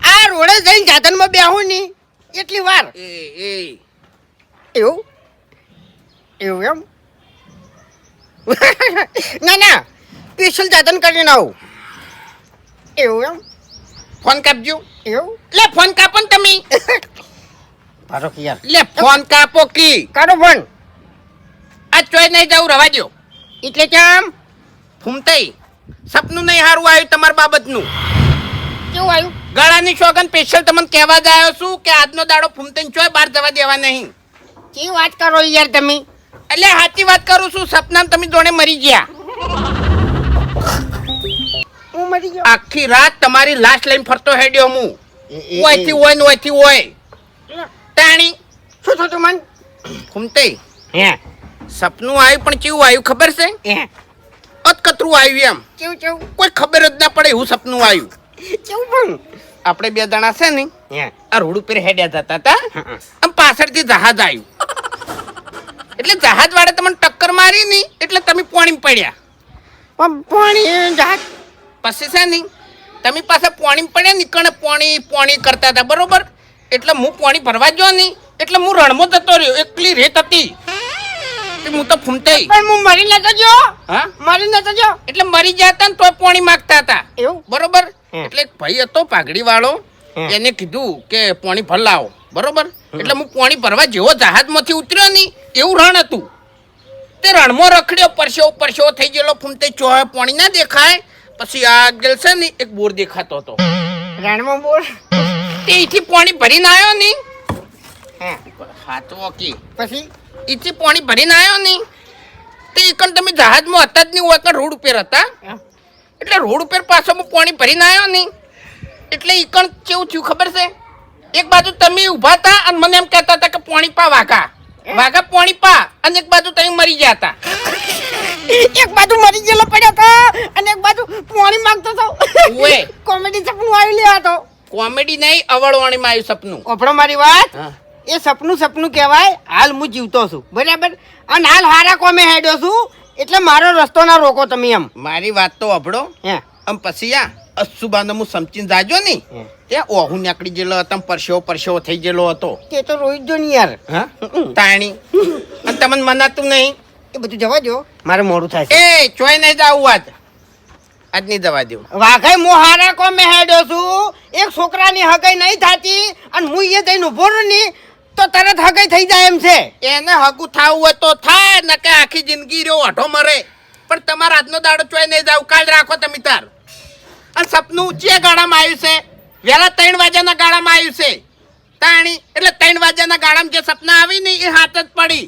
આ રોડે જઈને જાતનમાં બેહું ની એટલી વાર એવું એવું એમ ના સ્પેશિયલ જાતન કરીને આવું એવું એમ ફોન કાપજો એવું લે ફોન કાપો ને તમે પારો કે યાર લે ફોન કાપો કી કાઢો ફોન આ ચોય નહીં જાવ રવા દો એટલે કેમ ફૂમતાઈ સપનું નહીં હારું આવ્યું તમારા બાબતનું કેવું આવ્યું ગળાની શોગન સ્પેશિયલ તમને કહેવા જ આવ્યો છું કે આજનો દાડો ફૂમતાઈને ચોય બહાર જવા દેવા નહીં કેવી વાત કરો યાર તમે એટલે સાચી વાત કરું છું સપનામાં તમે જોડે મરી ગયા હું મરી ગયો આખી રાત તમારી લાશ લઈને ફરતો હેડ્યો હું ઓયથી હોય ને ઓયથી હોય તાણી શું થતું મન ફૂમતાઈ હે સપનું આવ્યું પણ કેવું આવ્યું ખબર છે હે અતકતરું આવ્યું એમ કેવું કેવું કોઈ ખબર જ ના પડે એવું સપનું આવ્યું કેવું પણ આપણે બે જણા છે ને હે આ રોડ ઉપર હેડ્યા જતા હતા આમ પાછળથી જહાજ આવ્યું એટલે જહાજ વાળે તમને ટક્કર મારી ની એટલે તમે પોણીમાં પડ્યા પણ પાણી જહાજ પછી છે ને તમે પાસે પોણીમાં પડ્યા ને કણે પોણી કરતા હતા બરોબર એટલે હું પોણી ભરવા ગયો ને એટલે હું રણમાં જતો રહ્યો એકલી રેત હતી હું તો ફૂમતાઈ પણ હું મરી નતો ગયો હા મરી નતો ગયો એટલે મરી ગયા હતા ને તોય પોણી માંગતા હતા એવું બરોબર હમ. એટલે એક ભાઈ હતો પાઘડી વાળો હમ. એને કીધું કે પોણી ભર લાવો બરોબર એટલે હું પોણી ભરવા જેવો જહાજમાંથી ઉતર્યો ને એવું રણ હતું તે રણમાં રખડ્યો પરસેવો થઈ ગયેલો ફૂમતે ચોહે પોણી ના દેખાય પછી આગળ છે ને એક બોર દેખાતો હતો રણમાં બોલ તે અહીંથી પોણી ભરીને આવ્યો ને હે હાથ ઓકી પછી અહીંથી પોણી ભરીને આવ્યો ને તે એકણ તમે જહાજમાં હતા જ નહીં હોય રોડ ઉપર હતા એટલે રોડ ઉપર પાછો હું પાણી ભરીને આવ્યો ને એટલે ઈકણ કેવું થયું ખબર છે એક બાજુ તમે ઊભા હતા અને મને એમ કહેતા હતા કે પાણી પા વાઘા પાણી પા અને એક બાજુ તમે મરી ગયા હતા એક બાજુ મરી ગયેલો પડ્યો તો અને એક બાજુ પાણી માંગતો તો ઓએ કોમેડી સપનું આવી લ્યા તો કોમેડી નહીં અવળવાણીમાં આવ્યું સપનું ઓફળો મારી વાત હા એ સપનું કહેવાય હાલ હું જીવતો છું બરાબર અને હાલ હારા કોમે હેડ્યો છું એટલે મારો રસ્તો ના રોકો તમે એમ મારી વાત તો અભડો હે આમ પછી અસુબાનો હું સમજીને જાજો ને ત્યાં ઓહું નીકળી ગયેલો હતો પરસેવો થઈ ગયેલો હતો તે તો રોઈ જો ને યાર હા તાણી અને તમને મનાતું નહીં એ બધું જવા દો મારે મોડું થાય છે એ ચોય નહીં જાવું આજ નહીં જવા દઉં વાઘાઈ હું હારા કોમે હેડ્યો છું એક છોકરાની હગાઈ નહીં થાતી અને હું એ જઈને ઉભો રહું ને તો તરત હગાઈ થઈ જાય એમ છે એને હગું થાવું હોય તો થાય ને કે આખી જિંદગી રહ્યો અઢો મરે પણ તમારા આજનો દાડો ચોય નહીં જાવ કાલ રાખો તમે તાર અને સપનું ઊંચી ગાળામાં આવ્યું છે વહેલા 3 વાગ્યાના ગાળામાં આવ્યું છે તાણી એટલે 3 વાગ્યાના ગાળામાં જે સપના આવી ને એ હાથ જ પડી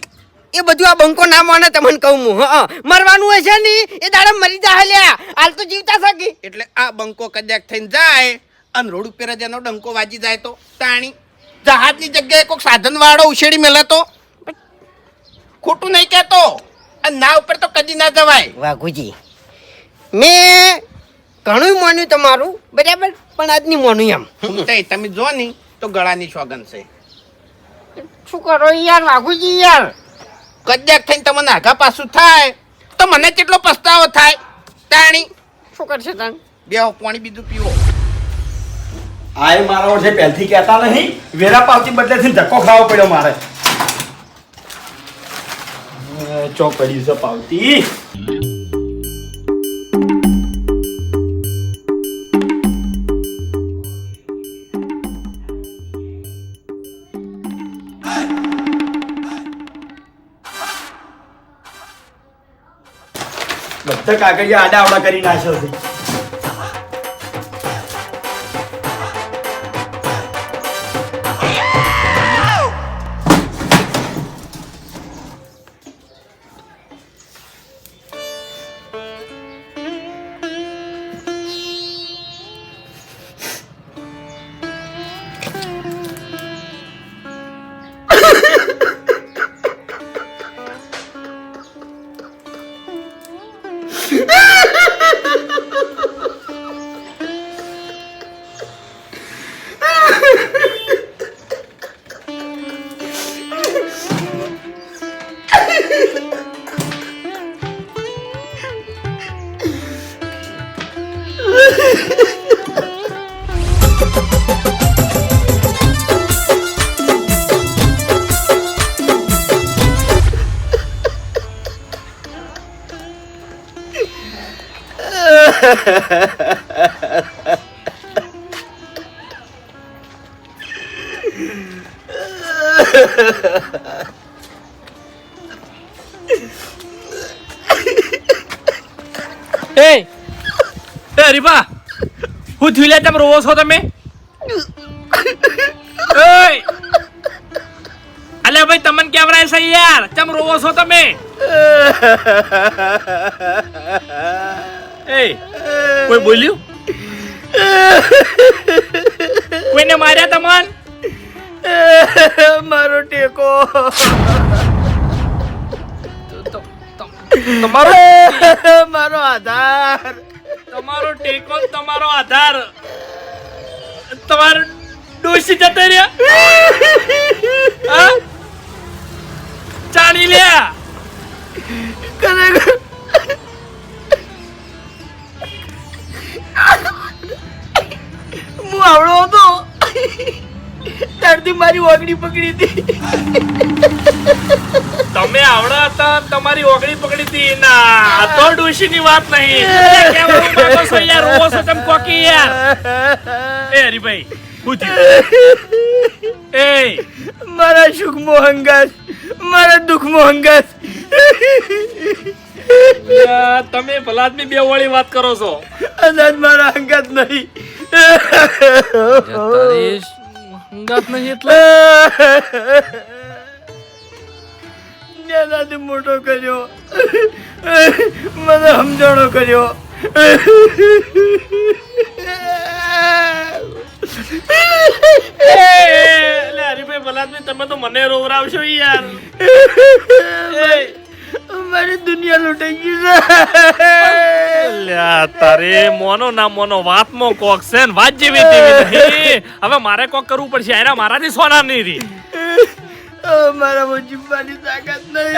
એ બધું આ બંકો ના માને તમને કહું હું હા મરવાનું હોય છે ને એ દાડા મરી જાય લ્યા હાલ તો જીવતા શકી એટલે આ બંકો કદાચ થઈને જાય અને રોડ ઉપર જ એનો ડંકો વાજી જાય તો તાણી જહાજની જગ્યાએ કોઈક સાધન વાળો ઉછેડી મેલે તો ખોટું નહીં કહેતો અને ના ઉપર તો કદી ના જવાય વાઘુજી મેં ઘણું માન્યું તમારું બરાબર પણ આજ નહીં માન્યું એમ તમે જો ને તો ગળાની સોગન છે શું કરો યાર વાઘુજી યાર કદાચ થઈને તમને આગા પાછું થાય તો મને કેટલો પસ્તાવો થાય તાણી શું કરશે તને બેહો પાણી બીજું પીવો આ મારા ઓછે પહેલથી કહેતા નહીં વેરા પાવતી બદલેથી ધક્કો ખાવો પડ્યો મારે ચોક પડ્યું છે પાવતી બધા કાગળિયા આડા આવડા કરી નાખ્યો છે એ રીપા હું થયું લે તમે રોવો છો તમે અલે ભાઈ તમને કેવરાય છે યાર ચમ રોવો છો તમે એ કોઈ બોલ્યું કોઈને માર્યા તમન મારો ટેકો તમારો મારો આધાર તમારો ટેકો ને તમારો આધાર તમારો ડોશી જતા રહ્યા ચાલી લ્યા ખરેખર હું આવડો હતો ત્યારથી મારી ઓગણી પકડી હતી તમે આવડા હતા તમારી ઓગળી પકડી હતી ના તો ડોશી ની વાત નહીં કેવાનું માંગો છો યાર રોવો છો તમે કોકી યાર એ હરીભાઈ શું થયું એ મારા સુખમાં હંગાસ મારા દુઃખમાં હંગાસ તમે ભલા આદમી બે વાળી વાત કરો છો આઝાદ મારા હંગાસ નહીં હંગાત નહીં એટલે નાનાથી મોટો કર્યો મને સમજાણો કર્યો હરીભાઈ ભલા આદમી તમે તો મને રોવરાવશો યાર મારી દુનિયા લૂંટાઈ ગઈ લ્યા તારે મોનો ના મોનો વાતમાં કોક છે ને વાત જેવી તેવી નહીં હવે મારે કોક કરવું પડશે એના મારાથી સોના નહીં રી મારા જીવવાની તાકાત નહીં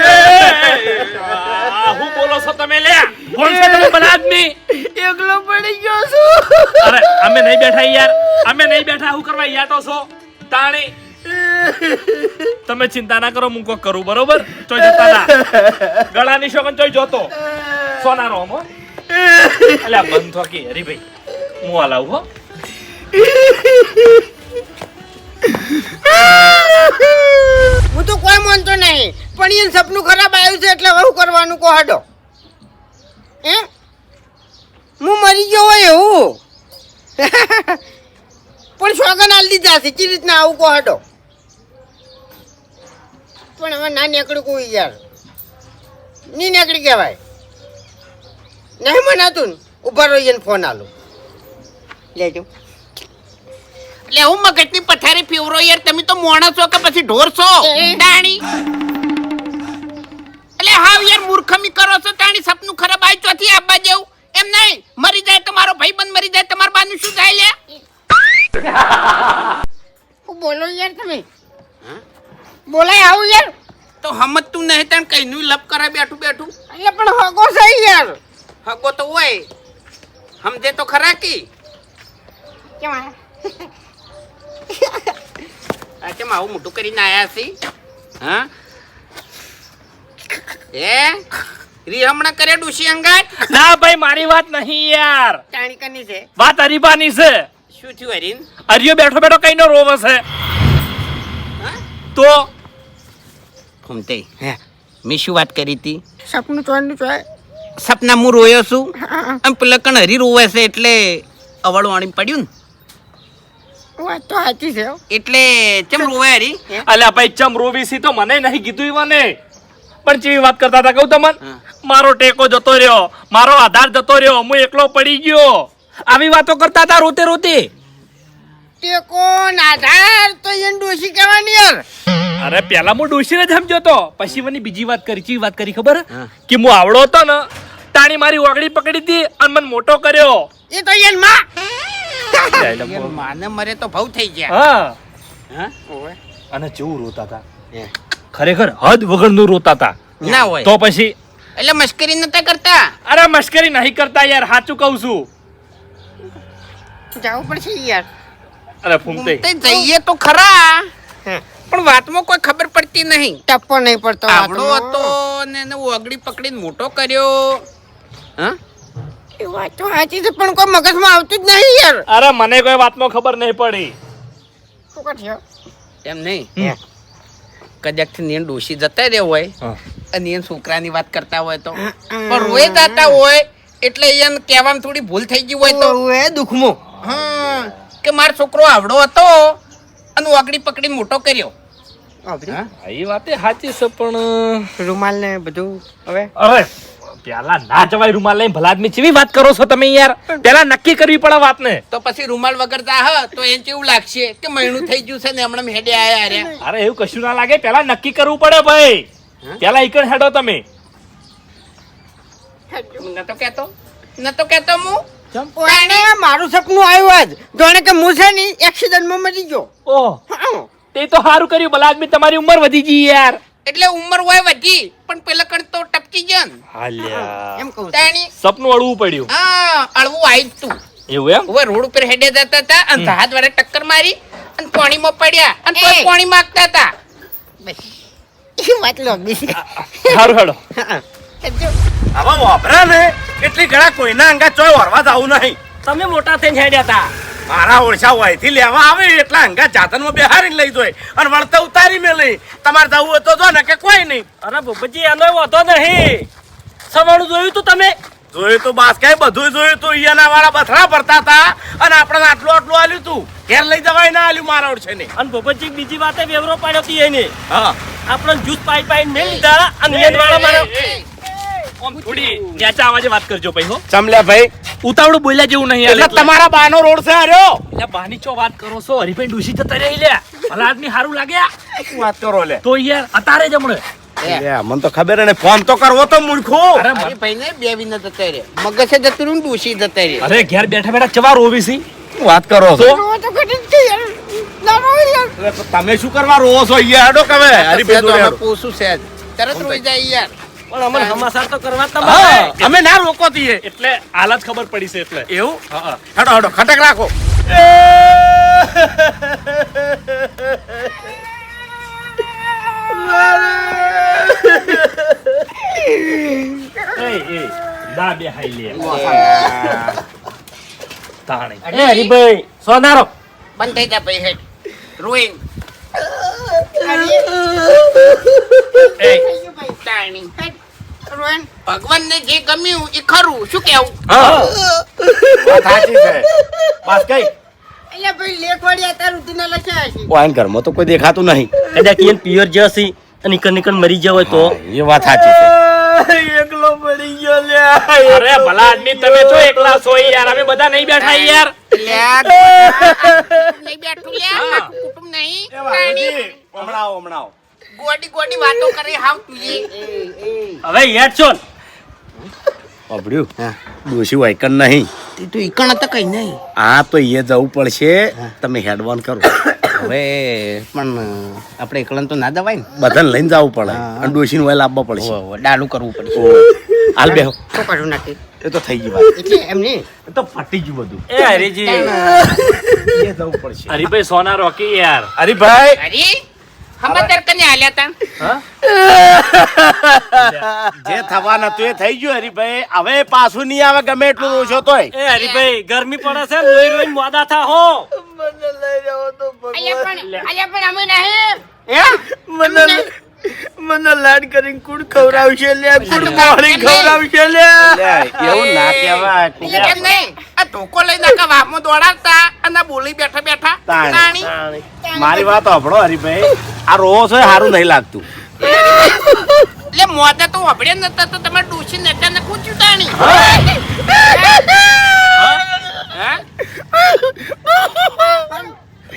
હું બોલો છો તમે લ્યા કોણ છે તમે ભલા આદમી એકલો પડી ગયો છું અરે અમે નહીં બેઠા યાર અમે નહીં બેઠા હું કરવા યાટો છો તાણી તમે ચિંતા ના કરો હું કોક કરું બરોબર ચોય જતા ના ગળાની શોકન ચોય જોતો સોનારો હમ અલ્યા બંધ થોકી હરીભાઈ હું હલાવું હો હું તો કોઈ માનતો નહીં પણ એ સપનું ખરાબ આવ્યું છે એટલે હવે શું કરવાનું કહો હાડો હે હું મરી ગયો હોય એવું પણ સોગન આલી દીધા છે ચી રીતના આવું કહો હાડો પણ હવે ના નીકળ્યું કોઈ યાર ની નીકળી કહેવાય નહીં મનાતું ને ઉભા રહીને ફોન આલું લેજો એટલે હું મગજની પથારી ફેવરો યાર તમે તો મોણસ છો કે પછી ઢોર છો ડાણી એટલે હાવ યાર મૂર્ખમી કરો છો તાણી સપનું ખરાબ આવી ચોથી આબા જેવું એમ નહીં મરી જાય તમારો ભાઈબંધ મરી જાય તમારા બાનું શું થાય લે હું બોલો યાર તમે બોલાય આવું યાર તો હમતું નહીં તને કઈનું લપ કરે બેઠું બેઠું એટલે પણ હગો છે યાર હગો તો હોય સમજે તો ખરા કી કેમ આ કેમ આવું મોટું કરીને આયા છે હા એ રી હમણાં કરે ડુસી અંગાત ના ભાઈ મારી વાત નહીં યાર ટાણી કની છે વાત હરીબાની છે શું થયું હરીન હરિયો બેઠો બેઠો કઈનો રોવે છે તો ફૂમતે મેં શું વાત કરી હતી સપનું ચોયનું ચોય સપના હું રોયો છું આમ પેલા કણ હરી રોવે છે એટલે અવાળું આણી પડ્યું ને વાત તો સાચી છે એટલે ચમ રોવે હરી અલ્યા ભાઈ ચમ રોવી સી તો મને નહીં કીધું ઈવાને પણ ચેવી વાત કરતા હતા કહું તમને મારો ટેકો જતો રહ્યો મારો આધાર જતો રહ્યો હું એકલો પડી ગયો આવી વાતો કરતા હતા રોતે રોતે તે કોણ આધાર તો એને ડોશી કહેવાની યાર અરે પેલા હું ડોશીને જ સમજો તો પછી મને બીજી વાત કરી ચી વાત કરી ખબર કે હું આવડો હતો ને તાણી મારી ઓગળી પકડી હતી અને મને મોટો કર્યો એ તો એન માં માને મરે તો ભાવ થઈ ગયા હા હા અને જેવું રોતા હતા ખરેખર હદ વગરનું રોતા હતા ના હોય તો પછી એટલે મશ્કરી નતા કરતા અરે મશ્કરી નહીં કરતા યાર સાચું કહું છું જવું પડશે યાર અરે ફૂમતે તે જઈએ તો ખરા પણ વાતમાં કોઈ ખબર પડતી નહીં ટપ્પો નહીં પડતો આવડો હતો ને એને ઓગળી પકડીને મોટો કર્યો હા એ વાત તો સાચી છે પણ કોઈ મગજમાં આવતું જ નહીં યાર. અરે મને કોઈ વાતમાં ખબર નહીં પડી. શું કરશો? એમ નહીં કદાચથી ને ડોશી જતા રહ્યા હોય અને એને છોકરાની વાત કરતા હોય તો પણ રોય જતા હોય એટલે એને કહેવામાં થોડી ભૂલ થઈ ગઈ હોય તો ઓવે દુખમો. હા કે મારો છોકરો આવડો હતો અને ઓગળી પકડીને મોટો કર્યો. હા? એ વાત સાચી છે પણ રૂમાલ ને બધું હવે અરે પેલા ના જવાય રૂમાલ લઈને ભલા આદમી જેવી વાત કરો છો તમે યાર. પેલા નક્કી કરવી પડે વાતને. તો પછી રૂમાલ વગર જા તો એને કેવું લાગશે કે મહિનું થઈ ગયું છે ને હમણાં હેડે આયા રહ્યા. અરે એવું કશું ના લાગે. પેલા નક્કી કરવું પડે ભાઈ. પેલા ઈકણ હેડો તમે. નતો કેતો હું ઓને મારું સપનું આવ્યું આજ જાણે કે હું છે ને એક્સિડન્ટમાં મરી ગયો. ઓહ હા. તે તો સારું કર્યું ભલા આદમી. તમારી ઉંમર વધી ગઈ યાર. એટલે ઉંમર હોય વધી પણ પેલા કણ તો ટપકી જન હાલ્યા એમ કહું છું. તાણી સપનું અડવું પડ્યું. હા અળવું આવી જ તું એવું એમ? હવે રોડ ઉપર હેડે જતા હતા અને જહાજ વાળા ટક્કર મારી અને પાણીમાં પડ્યા અને તોય એ. પાણી માંગતા હતા. એ વાત લાંબી છે. સારું હેડો. હા. હવે વાપરા ને એટલી ઘણા કોઈના અંગા ચોય વરવા જવું નહીં. તમે મોટા થઈને હેડ્યા હતા. મારા ઓળશા હોયથી લેવા આવે એટલા અંગા જાતનમાં બેહારીને લઈ જોય અને વળતા ઉતારી મે લઈ. તમારે જવું હોય તો જો ને કે કોઈ નહીં. અરે ભૂપતજી એનો વાંધો નહીં. સવાણું જોયું તું તમે? જોયું તો બાસ કઈ બધું જોયું તું. ઈયાના વાળા બથડા ભરતા હતા અને આપણે આટલું આટલું આલ્યું તું. ઘેર લઈ જવાય ના આલ્યું મારા ઓળશે ને. અને ભૂપતજી બીજી વાતે વેવરો પાડ્યો હતી એને. હા આપણને જૂસ પાઈ પાઈ મેં લીધા અને એને વાળા મારો આમ થોડી નેચા અવાજે વાત કરજો ભાઈ હો. ચમલ્યા ભાઈ ઉતાવળું બોલ્યા જેવું નહીં. એટલે તમારા બાનો રોડ છે આર્યો. એટલે બાની ચો વાત કરો છો? હરીભાઈ ડૂસી જતા રહી લે. ભલા આદમી સારું લાગ્યા વાત કરો લે. તો યાર અતારે જ હમણે. મને તો ખબર ને ફોન તો કરવો તો મૂર્ખો. અરે મારી ભાઈને બે વિના જતા રે મગજ જતું રહ્યું ને ડૂસી જતા રે. અરે ઘેર બેઠા બેઠા ચવા રોવી છી. વાત કરો છો. રોવા તો ઘટી જ છે યાર. ના રોવા યાર. એટલે તમે શું કરવા રોવો છો? ઈયા હેડો કવે હરીભાઈ જોડે હેડો. પોસું છે તરત રોઈ જાય યાર. પણ અમને સમાચાર તો કરવા હા, તમારે. અમે ના રોકો દીએ. એટલે હાલ જ ખબર પડી છે એટલે. એવું હા હેડો હેડો ખટક રાખો. એ દા બે હાઈ લે. તાણે એ હરીભાઈ સોનારો બંધ થઈ જા ભાઈ હેડ રોઈંગ તાણી રોહન ભગવાનને જે ગમ્યું એ ખરું શું કેવું. હા વાત સાચી છે. બસ કઈ અલ્યા ભાઈ લેખવાડી અત્યારે ઉધીના લખ્યા છે. વાઈન ઘરમાં તો કોઈ દેખાતું નહીં. કદાચ ઈયન પિયર જશે અને કનિકન મરી જાય હોય તો એ વાત સાચી છે. એકલો પડી ગયો લે. અરે ભલા આદમી તમે તો એકલા છો યાર. અમે બધા નહીં બેઠા યાર. નહીં બેઠું લે આખું કુટુંબ નહીં તાણી હમણાં હમણાં ગોડી ગોડી વાતો કરી હાવ તું એ હવે યાદ છો અબડ્યું ડોશી વાયકન નહીં. તું ઈકણ હતા કઈ નહીં આ તો એ જવું પડશે. તમે હેડવાન કરો. હવે પણ આપણે એકલા તો ના દવાય ને બધાને લઈને જવું પડે અને ડોશીને વહેલા આપવા પડશે. ડાલું કરવું પડશે. હાલ બેહો. શું કરું નાખી એ તો થઈ ગઈ વાત. એટલે એમ નહીં એ તો ફાટી ગયું બધું. એ હરીજી એ જવું પડશે. હરીભાઈ સોના રોકી યાર. અરે ભાઈ અરે સમાચાર કને આલ્યા તા જે થવા નતું એ થઈ ગયું હરીભાઈ. હવે પાછું નહીં આવે ગમે એટલું ઓછો તોય. એ હરીભાઈ ગરમી પડે છે રોઈ રોઈ મોડા થા હો. અલ્યા પણ અમે નહીં મને લાડ કરીને કુડ ખવડાવશે લે. કુડ મોળી ખવડાવશે લે. એવું ના કહેવાય. એટલે કેમ નહીં આ ધોકો લઈને આખા વાપમાં દોડાવતા અને આ બોલી બેઠા બેઠા તાણી મારી વાત સાંભળો હરીભાઈ. આ રોવો છો એ સારું નહીં લાગતું. એટલે મોતે તો વાપડ્યા નતા તો તમારે ડૂસી નેતા ને પૂછ્યું તાણી હા?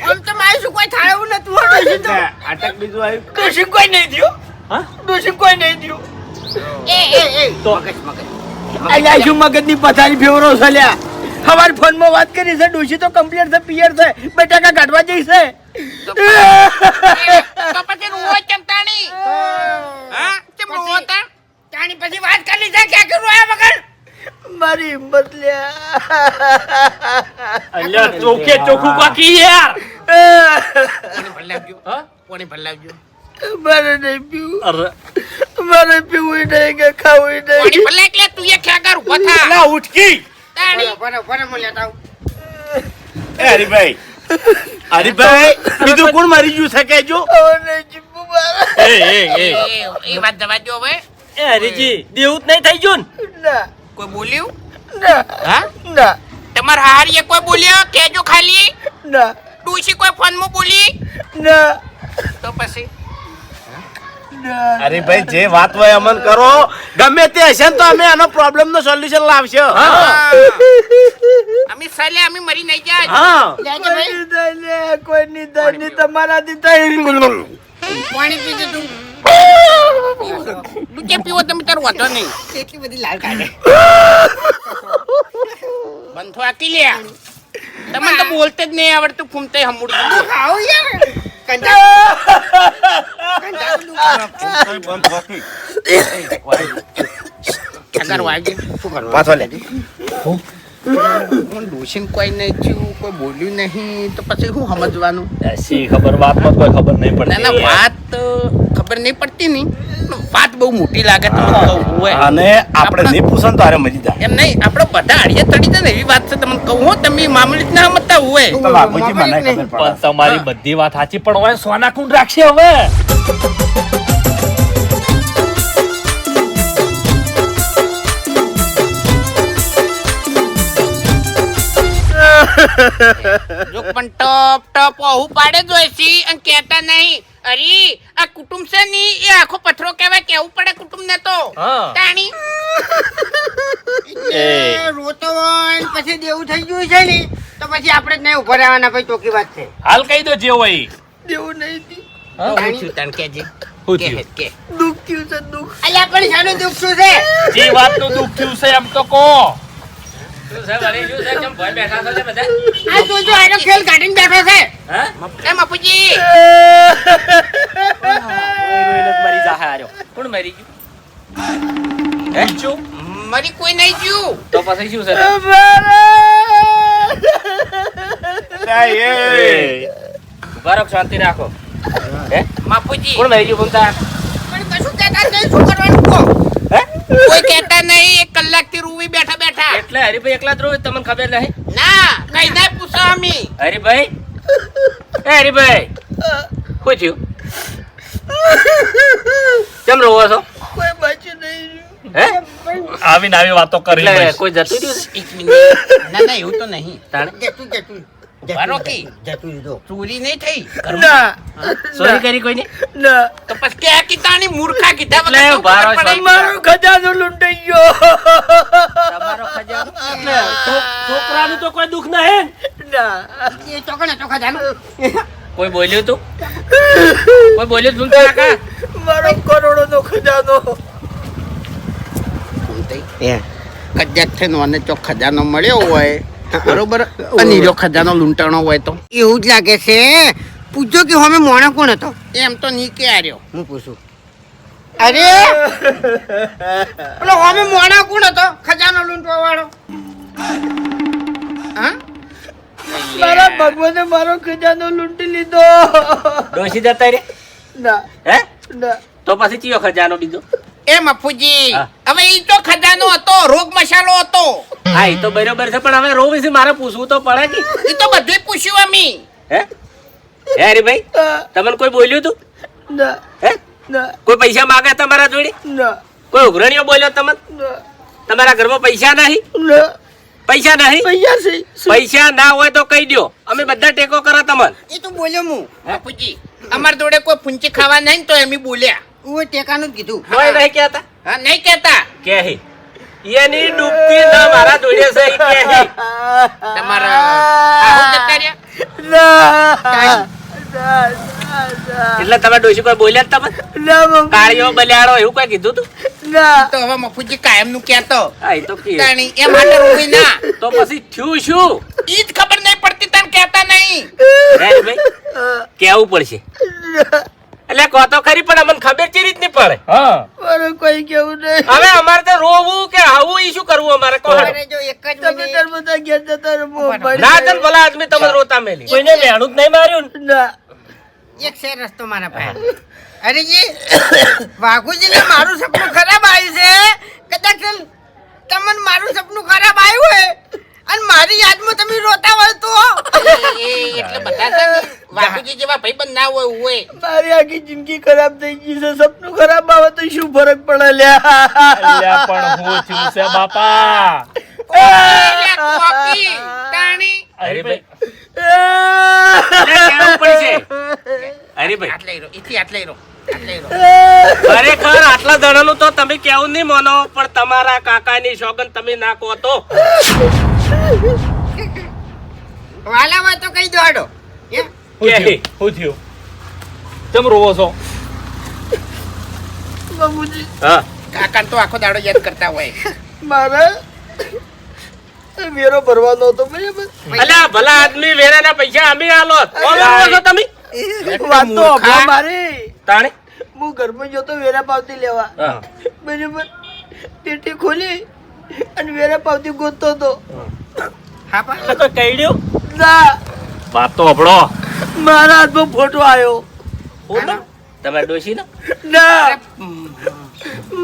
આમ તો મારે શું કોઈ થાય એવું નતું હો ડોશી તો. અટક બીજું આવ્યું. ડોશી કોઈ નહીં થયું. હા? ડોશી કોઈ નહીં થયું. તો અલ્યા શું મગજની પથારી ફેવરો છે લ્યા. હવાર ફોનમાં વાત કરી છે ડોશી તો કમ્પ્લીટ છે પિયર છે 2 ટકા કાઢવા જઈ છે. તો પછી રોવા કેમ તાણી હા કેમ રોવા તા તાણી પછી વાત કરી છે ક્યાં કે રોયા વગર મારી હિંમત લ્યા. અલ્યા ચોખે ચોખું બાકી યાર. કોને ભલાવજો હા કોને ભલાવજો મારે નહીં પીવું. અરે મારે પીવું નહીં કે ખાવું નહીં. પાણી ભલે એટલે તું એ ખ્યાગાર ઉભો થા અલા ઉઠકી તાણી બરાબર હું લેતા આવું. એ હરીભાઈ બીજું કોણ મરી ગયું છે કેજો હવે નહીં જીવવું મારે. એ વાત જવા દો હવે એ હરીજી દેવું જ નહીં થઈ ગયું ને? ના કોઈ બોલ્યું ના હા ના તમાર હારીએ કોઈ બોલ્યો કેજો ખાલી ના ડૂસી કોઈ ફોનમાં બોલી ના તો પછી ના. અરે ભાઈ જે વાત હોય અમન કરો ગમે તે હશે ને તો અમે આનો પ્રોબ્લેમ નો સોલ્યુશન લાવશે અમે સાલે અમે મરી નહીં જાય હા લેજે ભાઈ કોઈ નહીં થાય લે, કોઈ નહીં થાય નહીં, તમારાથી થાય. પાણી પીજે તું દૂધે પીવો તમે તારું વાંધો નહીં એટલી બધી લાલ કાઢે. બંધો આકી લે તમને તો બોલતે જ નહીં આવડતું ફૂમતે હમુડતું આવું યાર અગર વાગે શું કરવાનું? પાછો લે ડોશીને કોઈ નહીં થયું કોઈ બોલ્યું નહીં તો પછી શું સમજવાનું શી ખબર વાતમાં કોઈ ખબર નહીં ના પડતી. ના વાત ખબર નહીં પડતી નહીં પણ વાત બહુ મોટી લાગે તમને કહું હોય અને આપણે નહીં પૂછો ને તો આરે મજી જાય એમ નહીં આપણે બધા અડીએ તડી જાય ને એવી વાત છે તમને કહું હો તમે મામૂલી જ ના સમજતા હોય તો બાપુજી મને ખબર પણ પડે તમારી બધી વાત સાચી પણ હવે સોના કુંડ રાખશે હવે. જો પણ ટપ ટપ ઓહું પાડે જોઈશી અને કહેતા નહીં અરે આ કુટુંબ છે ની એ આખો પથરો કહેવાય કેવું પડે કુટુંબ ને તો હા. તાણી એ રોતો હોય ને પછી દેવું થઈ ગયું છે ને તો પછી આપણે જ નહીં ઉભા રહેવાના. ભાઈ ચોખ્ખી વાત છે. હાલ કહી દો જે હોય. દેવું નહીં થયું. હા? હું છું તને કહેજે શું કે થયું? કે દુઃખ થયું છે દુઃખ. અલ્યા પણ શાનું દુઃખ શું છે? જે વાતનું દુઃખ થયું છે એમ તો કહો. આ જોજો આનો ખેલ કાઢીને બેઠો છે. એ મફુજી મરી જાહે હાર્યો. કોણ મરી ગયું? હે? શું? મારી કોઈ નહીં જ્યું તો પછી શું છે? ઉભા રહો, શાંતિ રાખો. હે? મફુજી કોણ મરી ગયું ભૂમતા? પણ કશું કહેતા જ નહીં. શું કરવાનું કહો? હે? કોઈ કહેતા નહીં 1 કલાકથી રૂવી બેઠા બેઠા એટલે હરીભાઈ એકલા જ રહો તમને ખબર નહીં? ના કઈ ના પૂછો અમે હરીભાઈ એ હરીભાઈ શું થયું? કેમ રોવો છો? કોઈ બાજુ નહીં હે? આવીને આવી વાતો કરી એટલે કોઈ જતું રહ્યું છે? 1 મિનિટ ના ના એવું તો નહીં તાણે? જતું જતું ઉભા કી જતું દીધો. ચોરી નહીં થઈ ના ચોરી કરી કોઈને? ના તો પછી કે કીધાની મૂર્ખા કીધા એટલે વગર ઉભા રહો, ખબર પડે. મારો ખજાનો લૂંટાઈ ગયો. તમારો ખજાનો? એટલે છોકરાનું તો કોઈ દુઃખ નહીં. ના એ ચોકને ચોખા જાનું. કોઈ બોલ્યું તું? કોઈ બોલ્યું તું કાકા? મારો કરોડોનો ખજાનો. કદાચ થઈને મને ચોક ખજાનો મળ્યો હોય બરોબર અને હીરો ખજાનો લૂંટાણો હોય તો એવું જ લાગે છે. પૂછજો કે અમે મોણા કોણ હતો? એમ તો ની કે આર્યો હું પૂછું. અરે પેલો અમે મોણા કોણ હતો? ખજાનો લૂંટવા વાળો. હા મારા ભગવાને મારો ખજાનો લૂંટી લીધો. ડોશી જતા રે? ના હે? ના તો પછી ચિયો ખજાનો બીજો? એ મફુજી હા. હવે ઈ તો ખજાનો હતો રોગ મસાલો હતો હા, એ તો બરોબર છે પણ હવે રો વિશે મારે પૂછવું તો પડે કે? ઈ તો બધું પૂછ્યું અમે હે? હે હરીભાઈ તમને કોઈ બોલ્યું તું? ના હે? ના કોઈ પૈસા માંગે તમારા જોડે? ના કોઈ ઉઘરણીઓ બોલ્યો તમને? ના તમારા ઘરમાં પૈસા નહીં? ના પૈસા નહીં? પૈસા છે પૈસા ના હોય તો કહી દ્યો, અમે બધા ટેકો કરો તમને. એ તો બોલ્યો હું. મફુજી અમારા જોડે કોઈ ફૂંચી ખાવા નહીં તો એમ બોલ્યા હું ટેકાનું જ કીધું. કોઈ નહીં કહેતા? હા નહીં કહેતા કે હે? એની ડૂબતી ના મારા જોડે છે ઈ કે હે? તમારા આહુ જતા રહ્યા ના એટલે તમે ડોશી કોઈ બોલ્યા જ તમે? ના મમ્મી કાળીઓ બલિયાળો એવું કોઈ કીધું તું? ના તો હવે મફુજી કાયમ નું કહેતો હા, એ તો કે. તાણી એ માટે રોવી ના તો પછી થયું શું? ઈ જ ખબર નહીં પડતી તને કહેતા નહીં હે ભાઈ? કેવું પડશે એટલે કહો તો ખરી પણ અમને ખબર ચી રીતની પડે? હા મારે કોઈ કેવું નહીં. હવે અમારે તો રોવું કે આવું ઈ શું કરવું અમારે કહો? અરે જો એક જ તમે મિનિટ. તાર બધા ઘેર જતા રહો. ના તને ભલા આદમી તમે રોતા મેલી. કોઈને લેણું જ નહીં માર્યું ને? ના એક છે રસ્તો મારા પાસે. અરે જી વાઘુજીને મારું સપનું ખરાબ આવ્યું છે. કદાચ તમને મારું સપનું ખરાબ આવ્યું હોય અને મારી યાદમાં તમે રોતા હોય તો એટલે બધા છે ને, વાઘુજી જેવા ભાઈબંધ ના હોય હોય. મારી આખી જિંદગી ખરાબ થઈ ગઈ છે. સપનું ખરાબ આવે તો શું ફરક પડે લ્યા? અલ્યા પણ હું થયું છે બાપા? કોપી, તાણી. અરે ભાઈ કેવું પડશે? અરે ભાઈ આટલે હીરો, ઈથી આટલે હીરો, આટલે હીરો. ખરેખર આટલા જણાનું તો તમે કેવું નહીં માનો, પણ તમારા કાકાની સોગન તમે ના કહો તો. વાલા હોય તો કઈ દોડો. શું થયું? શું થયું? કેમ રોવો છો? બાબુજી હા કાકાને તો આખો દાડો યાદ કરતા હોય. મારે વેરો ભરવાનો હતો બરાબર. અલ્યા ભલા આદમી વેરાના પૈસા અમે આલો. કોણ આલો છો તમે? વાત તો હભળો મારી. તાણે હું ઘરમાં જતો વેરા પાવતી લેવા હા. બરાબર. પેટી ખોલી અને વેરા પાવતી ગોતતો હતો. હા પણ આ તો કઈડ્યું. ના વાત તો હભળો. મારા હાથમાં ફોટો આવ્યો. તમારા ડોશી ના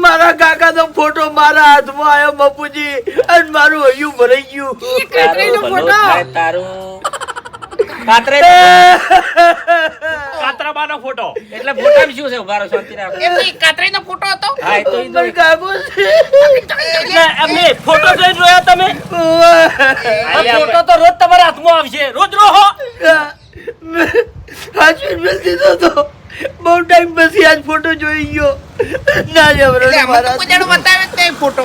મારા કાકાનો ફોટો મારા હાથમાં આવ્યો બાપુજી અને મારું હૈયું ભરાઈ ગયું. તારું કાતરે કાતરાબાનો ફોટો. એટલે ફોટામાં શું છે? ઉભા રહો, શાંતિ રાખો. એમ નહીં, કાતરાઈનો ફોટો હતો. હા એ તો ઈ પણ કાકો અમે ફોટો જોઈ જોયા તમે? આ ફોટો તો રોજ તમારા હાથમાં આવશે. રોજ રોહો. હાજર મેં દીધો તો બહુ ટાઈમ પછી આજ ફોટો જોઈ ગયો. ના જબરો એટલે અમે તો કોઈ દાડો બતાવે જ નહીં ફોટો.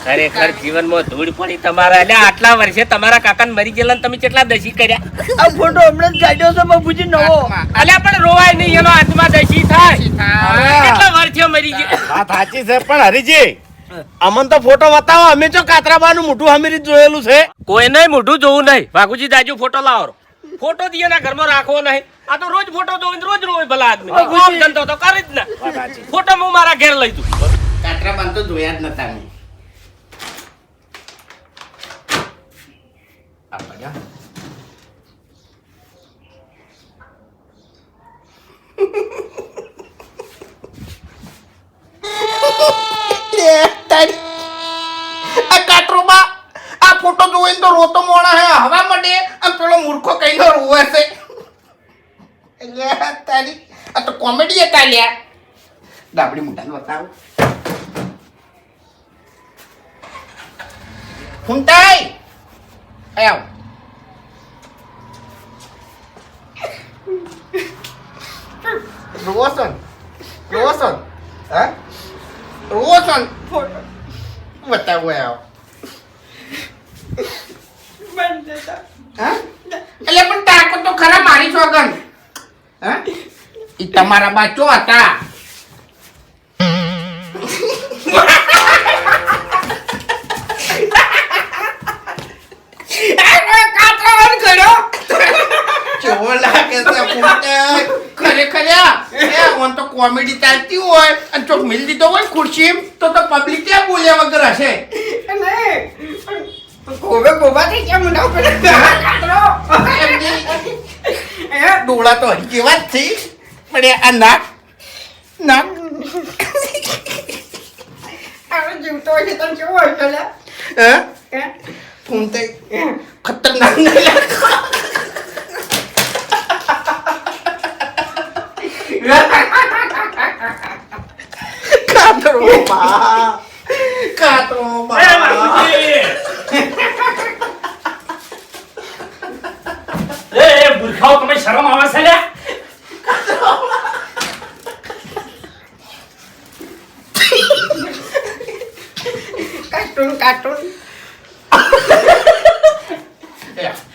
ખરેખર જીવનમાં ધૂળ પડી તમારા. એટલે આટલા વર્ષે તમારા કાકાને મરી ગયેલા ને તમે કેટલા દસી કર્યા? આ ફોટો હમણાં જ કાઢ્યો છે બાપુજી નવો. હાથમાં. અલ્યા પણ રોવાય નહીં, એનો હાથમાં દસી થાય. હા. કેટલા વર્ષે મરી ગયા? વાત સાચી છે પણ હરીજી અમન તો ફોટો બતાવો. અમે જો કાતરાબાનું મોઢું હમીરી જોયેલું છે. કોઈ નહીં મોઢું જોવું નહીં. વાઘુજી દાજુ ફોટો લાવો. ફોટો દિયાના ઘરમાં રાખવો નહીં. આ તો રોજ ફોટો જોઈને રોજ રોય ભલા આદમી. કોમ ધંધો તો કરી જ ના. ફોટો હું મારા ઘેર લઈ દઉં. કાતરાબાન તો જોયા જ નતા મેં. આ બધા. આ કાતરોબા આ ફોટો જોઈને તો રોતો મોણા હે હવા મળે અને પેલો મૂર્ખો કઈ નો રોવે છે. અલ્યા તારી આ તો કોમેડી હતા લ્યા. ડાબડી મુઠાને બતાવો. ફૂંટાઈ આવ. રોશન રોશન હા રોશન ફોટો બતાવો આવ. હા એટલે પણ તાકો તો ખરા મારી સોગન. હા ઈ તમારા બાચો હતા. કેવો લાગે છે ફૂંટાઈ? ખરેખર ઓન તો કોમેડી ચાલતી હોય અને ચોક મિલ દીધો હોય ખુરશી તો પબ્લિક ક્યાં બોલ્યા વગર હશે. ગોબે ગોબા થઈ ગયા મુંડા ઉપર કાતરો. ડોળા તો હરી જેવા જ છે પણ આ નાક નાક આવો જીવતો હોય તને કેવો હોય પેલા હે ફૂંટાઈ ખતરનાક નહીં લાગતો. કાતરોબા કાતરોબા. એ વાઘુજી! એ મૂર્ખાઓ, તમે શરમ આવે છે લ્યા? Cartoon cartoon.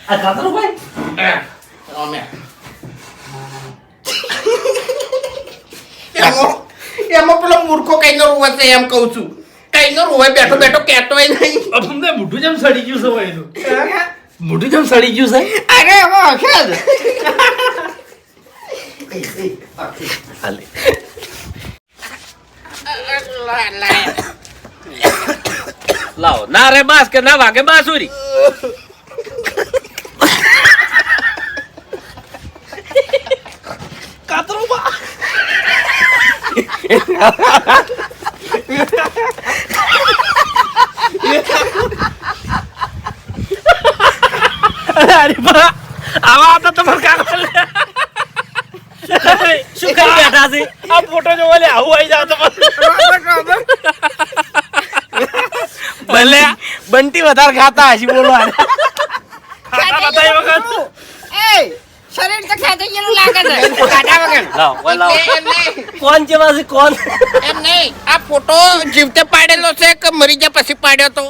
આ કાતરાભાઈ? એમાં પેલો મૂર્ખો કઈ નો રોવે છે એમ કઉ છું. કઈ નો રોવે બેઠો બેઠો કેતો નહીં. અમને મોઢું જેમ સડી ગયું છે ભાઈ એનું. મોઢું જેમ સડી ગયું છે. અરે હવે હશે જ. હાલે. લાવો ના રે બાસ કે ના વાગે બાસુરી. અરે બા આવા તો તમાર કાકા શું કરી બેઠા છે આ ફોટો જોવા લે આવું આવી જાવ તમારે ભલે બંટી વધારે ખાતા હશી બોલો ખાતા હતા એ વખત એ શરીર તો ખાધું જેવું લાગે છે ખાધા વગર લાવ ઓય લાવ એમ નહીં, કોણ જેવા છે કોણ એમ નહીં. આ ફોટો જીવતે પાડેલો છે કે મરી ગયા પછી પાડ્યો તો?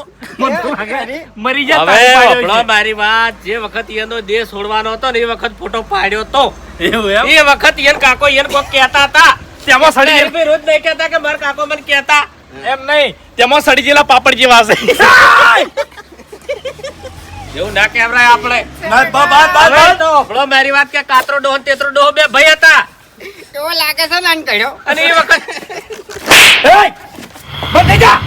મરી જા હવે આપણો મારી વાત જે વખત એનો દેહ છોડવાનો હતો ને એ વખત ફોટો પાડ્યો તો એવું એમ એ વખત એન કાકો એન કોક કહેતા હતા તેમાં સડી એ ભાઈ રોજ નહીં કહેતા કે મારા કાકો મને કહેતા એમ નહીં તેમાં સડી ગયેલા પાપડ જેવા છે એવું ના કહેવરાય આપણે બસ બસ બસ હવે તો આપણો મારી વાત કે કાતરો ડોહ ને તેતરો ડોહ બે ભાઈ હતા એવો લાગે છે નાન કર્યો અને એ વખત બંધ જા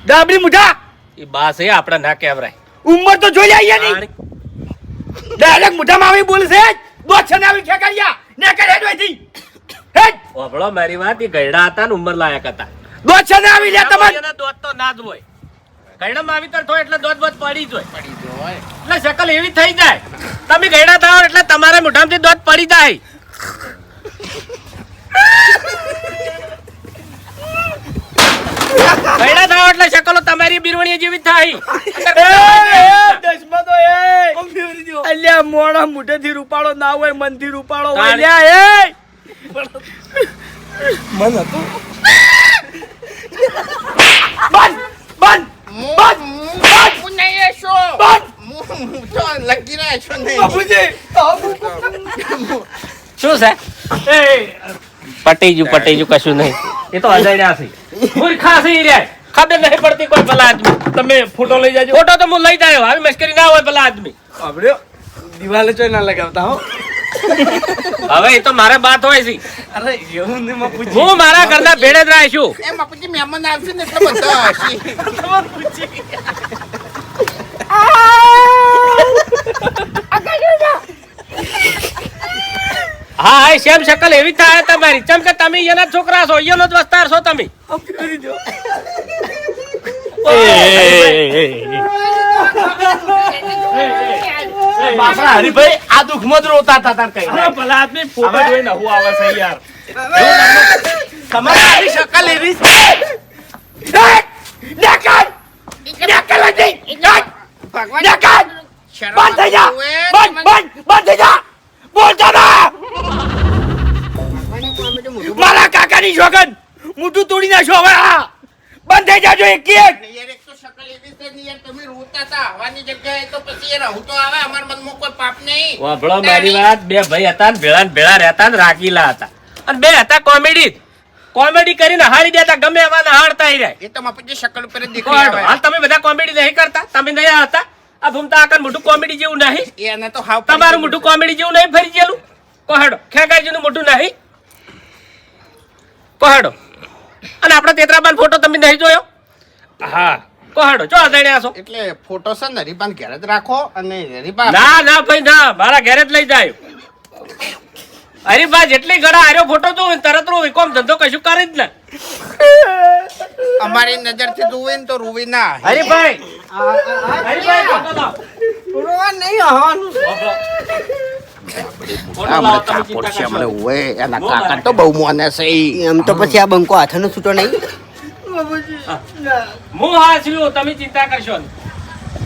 ડાબડી મુઢા એ બા છે આપણે ના કહેવરાય ઉંમર તો જોઈ આયા ની ડાયરેક્ટ મુઢામાં આવી બોલશે દોછને આવી ખેકરિયા ને કરે દોઈથી હે આપણો મારી વાત એ ગયડા હતા ને ઉંમર લાયક હતા દોછને આવી લે તમને એના દોત તો ના જ હોય ગયડામાં આવી તર થોય એટલે દોત બોત પડી જ હોય એટલે શકલ એવી થઈ જાય તમે ગયડા થાઓ એટલે તમારા મોઢામાંથી દોત પડી જાય ગયડા થાઓ એટલે શકલો તમારી બીરવણી જેવી થાય દસમા તો એ અલ્યા મોણા મુઢેથી રૂપાળો ના હોય મનથી રૂપાળો હોય તાળી. લ્યા એ બંધ બંધ હું નહીં એસો. હું તો લગી રહ્યા છો નહીં. બાપુજી શું છે પટી ગયું કશું નહીં એ તો અજાણ્યા છે મૂર્ખા છે ઈ રે ખબર નહીં પડતી કોઈ ભલા આદમી તમે ફોટો લઈ જાજો ફોટો તો હું લઈ જાય આવી મસ્કરી ના હોય ભલા આદમી આપણે દિવાલે ચોય ના લગાવતા હો હવે એ તો મારે બાત હોય છે અરે એવું ને બાપુજી હું મારા ઘરના ભેડે જ રાહીશું એ બાપુજી મહેમાન આવશે ને એટલે બધા હસી. હા હા સેમ શકલ એવી થાય તમારી ચમ કે તમે એના છોકરા છો એનો જ વસ્તાર છો તમે બાપરા હરીભાઈ આ દુઃખમાં જ રોતા હતા તાર કઈ અરે ભલા આદમી ફોટો જોઈને હું આવે છે યાર તમારે આવી શકલ એવી ભગવાન શરમ બંધ થઈ જા આવતું હોય બંધ બંધ થઈ જા બોલતા ના ભગવાને કોણ બધું મોઢું મારા કાકાની શોગન મોઢું તોડી નાખો હવે આ બંધ થઈ જાજો એક એક યાર, એક તો શકલ એવી છે ને યાર, તમે રોતા હતા આવવાની જગ્યાએ તો પછી યાર હું તો આવે અમારા મનમાં કોઈ પાપ નહીં. વાભળો મારી વાત બે ભાઈ હતા ને ભેળા ને ભેળા રહેતા ને રાખીલા હતા અને બે હતા કોમેડી કરીને હારી દેતા ગમે એવા ને હારતા રહ્યા એ તો બાપુજી શકલ ઉપર જ દેખાય આવે. હાલ તમે બધા કોમેડી નહીં કરતા તમે નહીં હતા આ ભૂમતા આકર મોટું કોમેડી જેવું નહીં એને તો હાવ તમારું મોટું કોમેડી જેવું નહીં ફરી ગયેલું કોહેડો ખેગાજી નું મોટું નહીં કોહેડો અને આપણા તેતરાબાન ફોટો તમે નહીં જોયો હા કોહેડો ચો અજાણ્યા છો એટલે ફોટો છે ને હરીબાન ઘેર જ રાખો અને હરીબા ના ના ભાઈ ના મારા ઘેર જ લઈ જાય હરીબા જેટલી ગળા હાર્યો ફોટો જોઉં ને તરત રોવી કોમ ધંધો કશું કરે જ ને અમારી નજર થી જોવે ને તો રૂવી ના હરીભાઈ ફોટો લાવો. રોવા નહીં હવાનું ફોટો લાવો, તમે ચિંતા કરશો નહીં. એના કાકા તો બહુ મોને છે એમ તો પછી આ બંકો હાથનો છૂટો નહીં હું હાસ્યું તમે ચિંતા કરશો નહીં.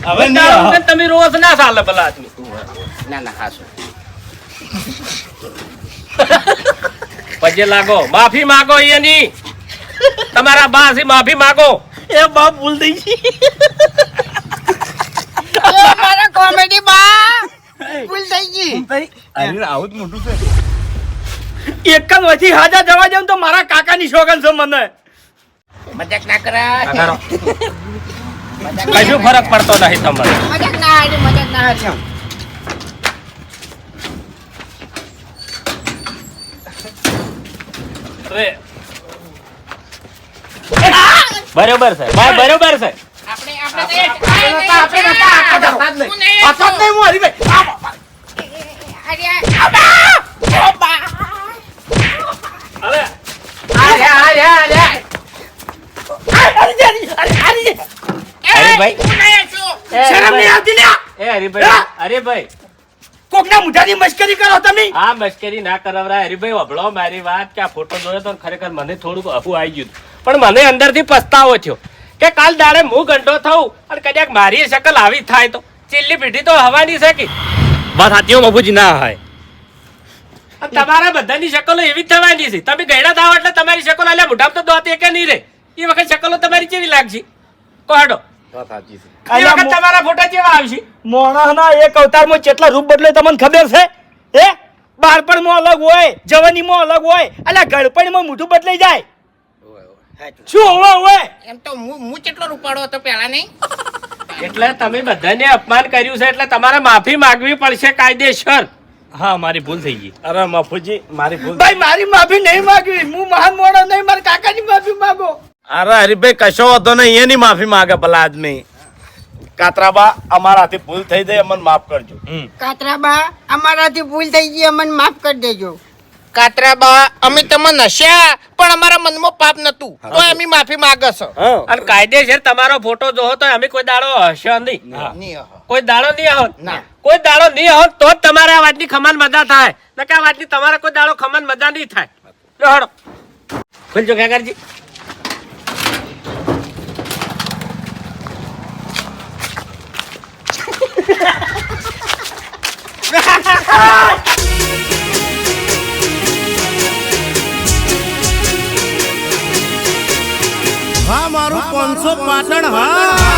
હવે તારું ને તમે રોજ ના ચાલે ભલા આદમી ના ના હાસુ પજે લાગો માફી માંગો એની તમારા બા થી માફી માંગો એ બાપ ભૂલ થઈ ગઈ મારા કોમેડી બા ભૂલ થઈ ગઈ આવું જ મોટું છે એક જ વચ્ચે હાજા જવા જાવ તો મારા કાકાની શોગન છે મને મજાક ના કરાય કરો. કશું ફરક પડતો નહીં તમારે મજાક ના હારી મજાક ના હારી અરે બરોબર છે ભાઈ બરોબર છે આપણે આપણે હું નહીં પાછો જ નહીં હું હરીભાઈ અરે અરે શરમ નહીં આવતી લ્યા એ હરીભાઈ અરે ભાઈ કોકના મુઠાની મશ્કરી કરો તમે આ મશ્કરી ના કરાવરા હરીભાઈ વભળો મારી વાત કે આ ફોટો જોયો તો ખરેખર મને થોડુંક અફું આવી ગયું પણ મને અંદરથી પસ્તાવો થયો કે કાલ દાડે હું ગંડો થઉં અને કદાચ મારી શકલ આવી થાય તો ચીલ્લી પીઠી તો હવાની છે કે વાત સાચી બાપુજી ના હોય અને તમારા બધાની શકલો એવી જ થવાની છે તમે ગયડા થાવ એટલે તમારી શકલ આલ્યા મોઢામાં તો દોત એકે નહીં રે એ વખત શકલો તમારી કેવી લાગશે કોહડો વાત સાચી છે એ વખત તમારા ફોટા કેવા આવશે મોણાના એક અવતારમાં કેટલા રૂપ બદલે તમને ખબર છે હે બાળપણમાં અલગ હોય જવાનીમાં અલગ હોય અલ્યા ગળપણમાં મોઢું બદલાઈ જાય શું હોય એમ તો હું કેટલો રૂપાળો હતો પેલા નહીં એટલે તમે બધાને અપમાન કર્યું છે એટલે તમારે માફી માંગવી પડશે કાયદેસર હા મારી ભૂલ થઈ ગઈ અરે મફુજી મારી ભૂલ ભાઈ મારી માફી નહીં માંગવી હું મહાન મોણો નહીં મારા કાકાની માફી માંગો અરે હરીભાઈ કશો વાંધો નહીં એની માફી માંગે ભલા આદમી કાતરાબા અમારાથી ભૂલ થઈ જાય અમને માફ કરજો કાતરાબા અમારાથી ભૂલ થઈ ગઈ અમને માફ કરી દેજો કાતરાબા અમે તમને નશ્યા પણ અમારા મનમાં પાપ નતું તો અમે માફી માંગસ અને કાયદેસર તમારો ફોટો જોવો તો અમે કોઈ દાડો હશે નહીં કોઈ દાડો નહીં આવો ના. કોઈ દાડો નહીં આવો તો જ તમારે આ વાતની ખમાન મજા થાય નકર આ વાતની તમારે કોઈ દાડો ખમાન મજા નહીં થાય લો હળો ખુલજો કાકાજી હા મારું 500 પાટણ હા